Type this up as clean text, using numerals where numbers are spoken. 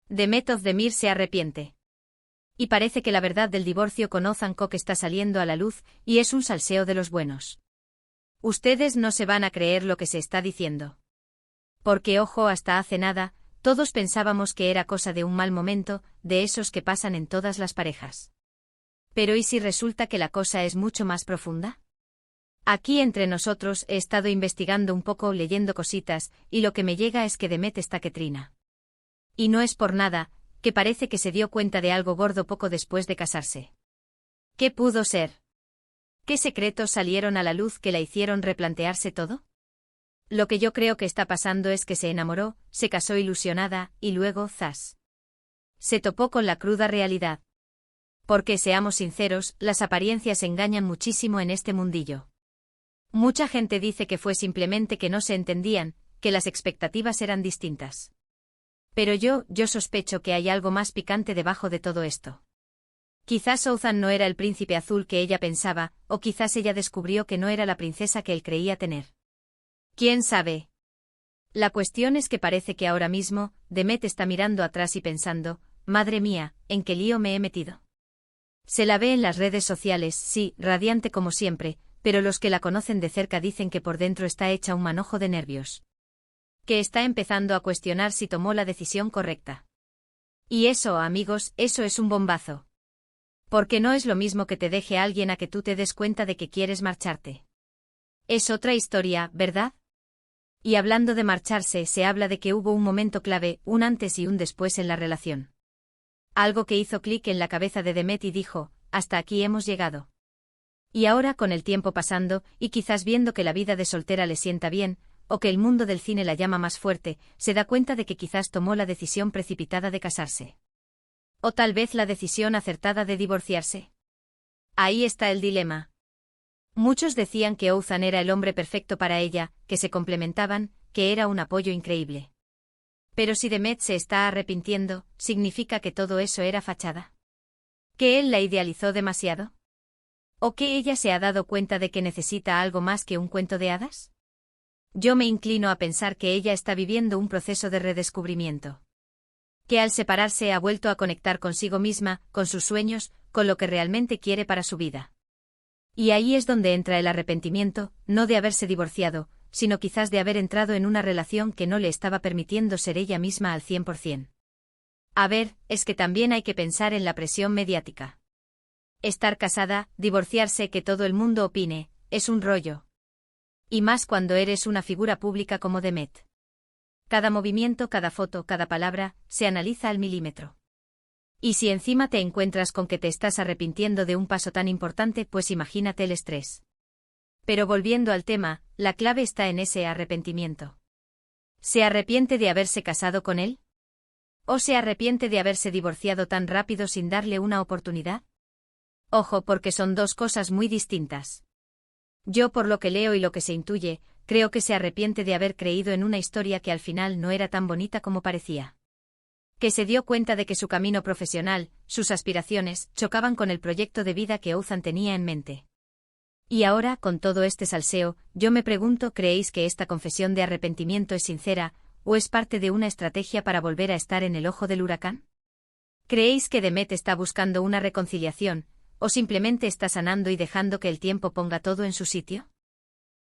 Demet Özdemir se arrepiente. Y parece que la verdad del divorcio con Ozan Koç está saliendo a la luz, y es un salseo de los buenos. Ustedes no se van a creer lo que se está diciendo. Porque ojo, hasta hace nada, todos pensábamos que era cosa de un mal momento, de esos que pasan en todas las parejas. Pero ¿y si resulta que la cosa es mucho más profunda? Aquí entre nosotros he estado investigando un poco, leyendo cositas, y lo que me llega es que Demet está que trina. Y no es por nada, que parece que se dio cuenta de algo gordo poco después de casarse. ¿Qué pudo ser? ¿Qué secretos salieron a la luz que la hicieron replantearse todo? Lo que yo creo que está pasando es que se enamoró, se casó ilusionada, y luego, ¡zas!, se topó con la cruda realidad. Porque, seamos sinceros, las apariencias engañan muchísimo en este mundillo. Mucha gente dice que fue simplemente que no se entendían, que las expectativas eran distintas. Pero yo sospecho que hay algo más picante debajo de todo esto. Quizás Ozan no era el príncipe azul que ella pensaba, o quizás ella descubrió que no era la princesa que él creía tener. ¿Quién sabe? La cuestión es que parece que ahora mismo, Demet está mirando atrás y pensando, madre mía, ¿en qué lío me he metido? Se la ve en las redes sociales, sí, radiante como siempre, pero los que la conocen de cerca dicen que por dentro está hecha un manojo de nervios. Que está empezando a cuestionar si tomó la decisión correcta. Y eso, amigos, eso es un bombazo. Porque no es lo mismo que te deje alguien a que tú te des cuenta de que quieres marcharte. Es otra historia, ¿verdad? Y hablando de marcharse, se habla de que hubo un momento clave, un antes y un después en la relación. Algo que hizo clic en la cabeza de Demet y dijo, hasta aquí hemos llegado. Y ahora, con el tiempo pasando, y quizás viendo que la vida de soltera le sienta bien, o que el mundo del cine la llama más fuerte, se da cuenta de que quizás tomó la decisión precipitada de casarse. O tal vez la decisión acertada de divorciarse. Ahí está el dilema. Muchos decían que Ozan era el hombre perfecto para ella, que se complementaban, que era un apoyo increíble. Pero si Demet se está arrepintiendo, ¿significa que todo eso era fachada? ¿Que él la idealizó demasiado? ¿O que ella se ha dado cuenta de que necesita algo más que un cuento de hadas? Yo me inclino a pensar que ella está viviendo un proceso de redescubrimiento. Que al separarse ha vuelto a conectar consigo misma, con sus sueños, con lo que realmente quiere para su vida. Y ahí es donde entra el arrepentimiento, no de haberse divorciado, sino quizás de haber entrado en una relación que no le estaba permitiendo ser ella misma al 100%. A ver, es que también hay que pensar en la presión mediática. Estar casada, divorciarse, que todo el mundo opine, es un rollo. Y más cuando eres una figura pública como Demet. Cada movimiento, cada foto, cada palabra, se analiza al milímetro. Y si encima te encuentras con que te estás arrepintiendo de un paso tan importante, pues imagínate el estrés. Pero volviendo al tema, la clave está en ese arrepentimiento. ¿Se arrepiente de haberse casado con él? ¿O se arrepiente de haberse divorciado tan rápido sin darle una oportunidad? Ojo, porque son dos cosas muy distintas. Yo, por lo que leo y lo que se intuye, creo que se arrepiente de haber creído en una historia que al final no era tan bonita como parecía. Que se dio cuenta de que su camino profesional, sus aspiraciones, chocaban con el proyecto de vida que Ozan tenía en mente. Y ahora, con todo este salseo, yo me pregunto, ¿creéis que esta confesión de arrepentimiento es sincera, o es parte de una estrategia para volver a estar en el ojo del huracán? ¿Creéis que Demet está buscando una reconciliación, o simplemente está sanando y dejando que el tiempo ponga todo en su sitio?